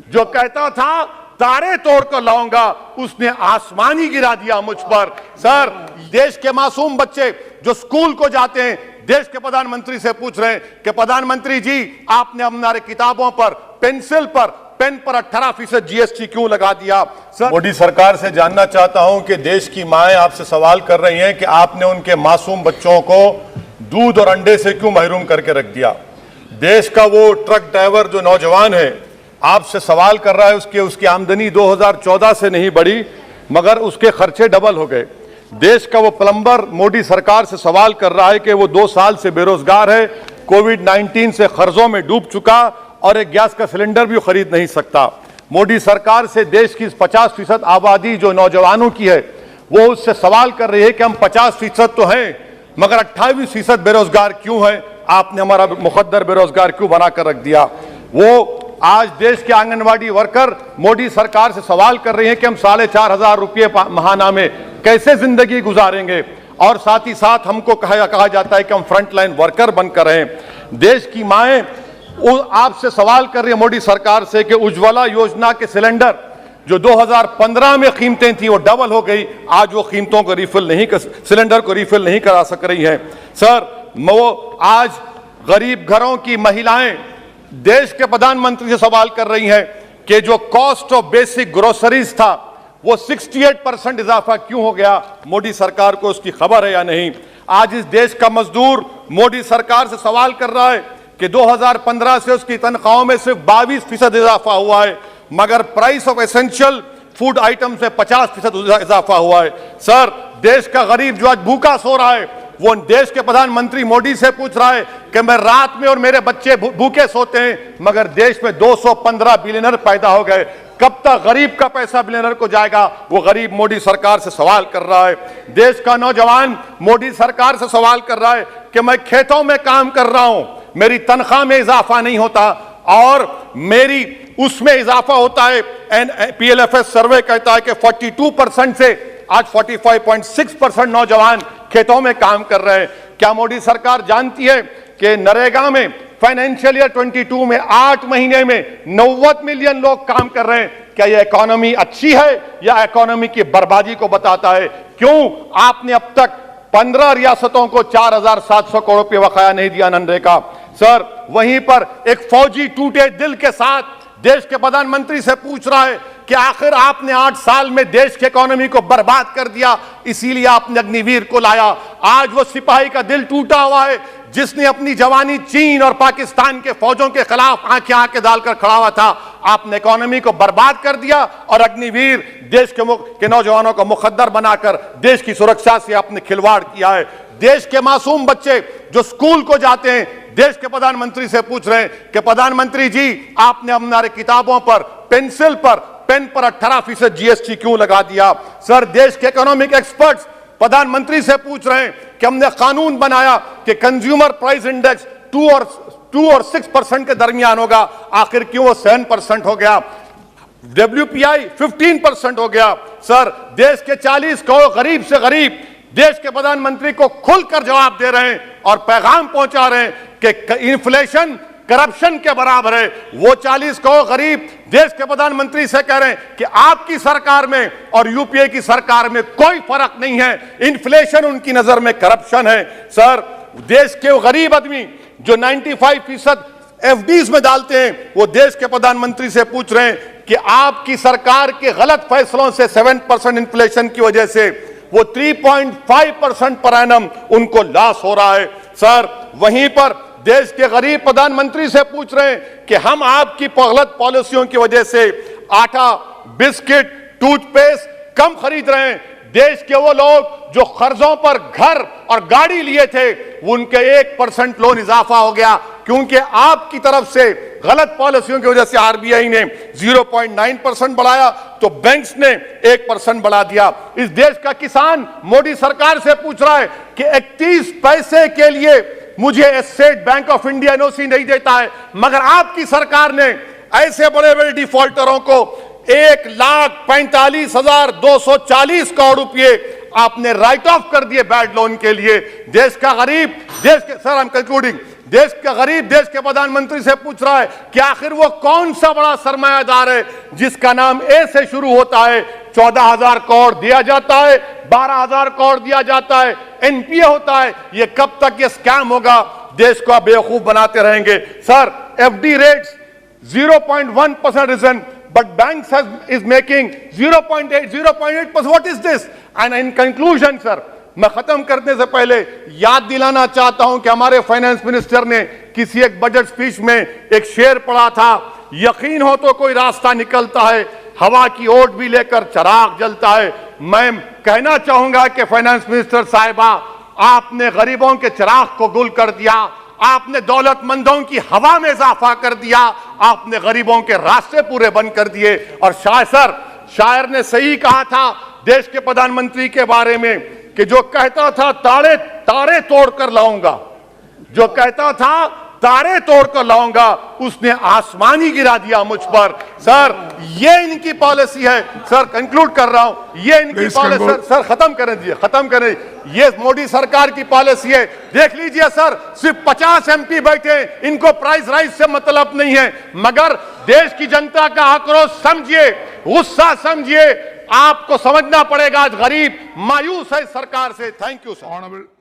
जो कहता था तारे तोड़ कर लाऊंगा, उसने आसमान ही गिरा दिया मुझ पर। सर, देश के मासूम बच्चे जो स्कूल को जाते हैं, देश के प्रधानमंत्री से पूछ रहे हैं कि प्रधानमंत्री जी, आपने हमारे किताबों पर, पेंसिल पर, पेन पर 18% जीएसटी क्यों लगा दिया? सर, मोदी सरकार से जानना चाहता हूं कि देश की माएं आपसे सवाल कर रही हैं कि आपने उनके मासूम बच्चों को दूध और अंडे से क्यों महरूम करके रख दिया। देश का वो ट्रक ड्राइवर जो नौजवान है आपसे सवाल कर रहा है, उसकी आमदनी 2014 से नहीं बढ़ी मगर उसके खर्चे डबल हो गए। देश का वो प्लम्बर मोदी सरकार से सवाल कर रहा है कि वो 2 साल से बेरोजगार है, कोविड-19 से कर्जों में डूब चुका और एक गैस का सिलेंडर भी खरीद नहीं सकता। मोदी सरकार से देश की 50% आबादी जो नौजवानों की है वो उससे सवाल कर रही है कि हम 50% तो हैं मगर 28% बेरोजगार क्यों हैं? आपने हमारा मुकद्दर बेरोजगार क्यों बनाकर रख दिया? वो आज देश के आंगनवाड़ी वर्कर मोदी सरकार से सवाल कर रहे हैं कि हम 4,500 रुपये महाना में कैसे जिंदगी गुजारेंगे, और साथ ही साथ हमको कहा जाता है कि हम फ्रंटलाइन वर्कर बनकर रहें। देश की माएं आपसे सवाल कर रही है मोदी सरकार से कि उज्ज्वला योजना के सिलेंडर जो 2015 में कीमतें थी वो डबल हो गई, आज वो कीमतों को सिलेंडर को रिफिल नहीं करा सक रही हैं। सर, वो आज गरीब घरों की महिलाएं देश के प्रधानमंत्री से सवाल कर रही हैं कि जो कॉस्ट ऑफ बेसिक ग्रोसरीज था वो 68% इजाफा क्यों हो गया? मोदी सरकार को उसकी खबर है या नहीं? आज इस देश का मजदूर मोदी सरकार से सवाल कर रहा है कि 2015 से उसकी तनख्वाहों में सिर्फ 22% इजाफा हुआ है मगर price of essential food item से 50% इजाफा हुआ है। सर, देश का गरीब जो आज भूखा सो रहा है वो देश के प्रधानमंत्री मोदी से पूछ रहा है कि मैं रात में और मेरे बच्चे भूखे सोते हैं मगर देश में 215 बिलियनर पैदा हो गए। कब तक गरीब का पैसा बिलियनर को जाएगा? वो गरीब मोदी सरकार से सवाल कर रहा है। देश का नौजवान मोदी सरकार से सवाल कर रहा है कि मैं खेतों में काम कर रहा हूं, मेरी तनख्वाह में इजाफा नहीं होता और मेरी उसमें इजाफा होता है। PLFS सर्वे कहता है कि 42% से आज 45.6% नौजवान खेतों में काम कर रहे हैं। क्या मोदी सरकार जानती है कि नरेगा में फाइनेंशियल ईयर 22 में 8 महीने में 90 मिलियन लोग काम कर रहे हैं? क्या यह इकोनॉमी अच्छी है या इकोनॉमी की बर्बादी को बताता है? क्यों आपने अब तक 15 रियासतों को 4,700 करोड़ रुपये बकाया नहीं दिया मनरेगा? सर, वहीं पर एक फौजी टूटे दिल के साथ देश के प्रधानमंत्री से पूछ रहा है कि आखिर आपने 8 साल में देश की इकोनॉमी को बर्बाद कर दिया, इसीलिए आपने अग्निवीर को लाया। आज वो सिपाही का दिल टूटा हुआ है जिसने अपनी जवानी चीन और पाकिस्तान के फौजों के खिलाफ आंखें डालकर खड़ा हुआ था। आपने इकोनॉमी को बर्बाद कर दिया और अग्निवीर देश के नौजवानों को मुकद्दर बनाकर देश की सुरक्षा से आपने खिलवाड़ किया है। देश के मासूम बच्चे जो स्कूल को जाते हैं, देश के प्रधानमंत्री से पूछ रहे हैं कि प्रधानमंत्री जी, आपने हमारे किताबों पर, पेंसिल पर, पेन पर 18% जीएसटी क्यों लगा दिया? सर, देश के इकोनॉमिक एक्सपर्ट्स प्रधानमंत्री से पूछ रहे हैं कि हमने कानून बनाया कि कंज्यूमर प्राइस इंडेक्स 2 और 6% के दरमियान होगा, आखिर क्यों वो 7% हो गया? WPI 15% हो गया। सर, देश के 40 करोड़ गरीब से गरीब देश के प्रधानमंत्री को खुलकर जवाब दे रहे हैं और पैगाम पहुंचा रहे हैं कि इन्फ्लेशन करप्शन के बराबर है। वो 40 करोड़ गरीब देश के प्रधानमंत्री से कह रहे हैं कि आपकी सरकार में और यूपीए की सरकार में कोई फर्क नहीं है, इन्फ्लेशन उनकी नजर में करप्शन है। सर, देश के वो गरीब आदमी जो 95% FDs में डालते हैं, वो देश के प्रधानमंत्री से पूछ रहे हैं कि आपकी सरकार के गलत फैसलों से 7% इन्फ्लेशन की वजह से वो 3.5% पर एनम उनको लॉस हो रहा है। सर, वहीं पर देश के गरीब प्रधानमंत्री से पूछ रहे हैं कि हम आपकी गलत पॉलिसियों की वजह से आटा, बिस्किट, टूथपेस्ट कम खरीद रहे हैं। देश के वो लोग जो कर्जों पर घर और गाड़ी लिए थे, उनके 1% लोन इजाफा हो गया क्योंकि आपकी तरफ से गलत पॉलिसियों की वजह से आरबीआई ने 0.9% बढ़ाया तो बैंक्स ने 1% बढ़ा दिया। इस देश का किसान मोदी सरकार से पूछ रहा है कि 31 पैसे के लिए मुझे state bank of India NOC नहीं देता है, मगर आपकी सरकार ने ऐसे बड़े बड़े डिफॉल्टरों को 1,45,240 करोड़ रुपए आपने राइट ऑफ कर दिए बैड लोन के लिए। देश का गरीब, सर आई एम कंक्लूडिंग, देश का गरीब देश के प्रधानमंत्री से पूछ रहा है कि आखिर वो कौन सा बड़ा सरमायादार है जिसका नाम ए से शुरू होता है, 14,000 करोड़ दिया जाता है, 12,000 करोड़ दिया जाता है, एनपीए होता है। ये कब तक ये स्कैम होगा? देश को आप बेवकूफ बनाते रहेंगे। Sir, FD rates 0.1% risen, but banks is making 0.8%. What is this? And in conclusion, sir, मैं खत्म करने से पहले याद दिलाना चाहता हूं कि हमारे फाइनेंस मिनिस्टर ने किसी एक बजट स्पीच में एक शेर पढ़ा था, यकीन हो तो कोई रास्ता निकलता है, हवा की ओट भी लेकर चिराग जलता है। मैं कहना चाहूंगा कि फाइनेंस मिनिस्टर साहिबा, आपने गरीबों के चिराग को गुल कर दिया, आपने दौलतमंदों की हवा में इजाफा कर दिया, आपने गरीबों के रास्ते पूरे बंद कर दिए। और शायर ने सही कहा था देश के प्रधानमंत्री के बारे में कि जो कहता था तारे तोड़कर लाऊंगा, जो कहता था तारे तोड़कर लाऊंगा, उसने आसमान ही गिरा दिया मुझ पर। सर, ये इनकी पॉलिसी है। सर, कंक्लूड कर रहा हूं, ये इनकी पॉलिसी। सर, खत्म करें। ये मोदी सरकार की पॉलिसी है। देख लीजिए सर, सिर्फ 50 एमपी बैठे, इनको प्राइस राइज से मतलब नहीं है, मगर देश की जनता का आक्रोश समझिए, गुस्सा समझिए। आपको समझना पड़ेगा, आज गरीब मायूस है सरकार से। Thank you sir.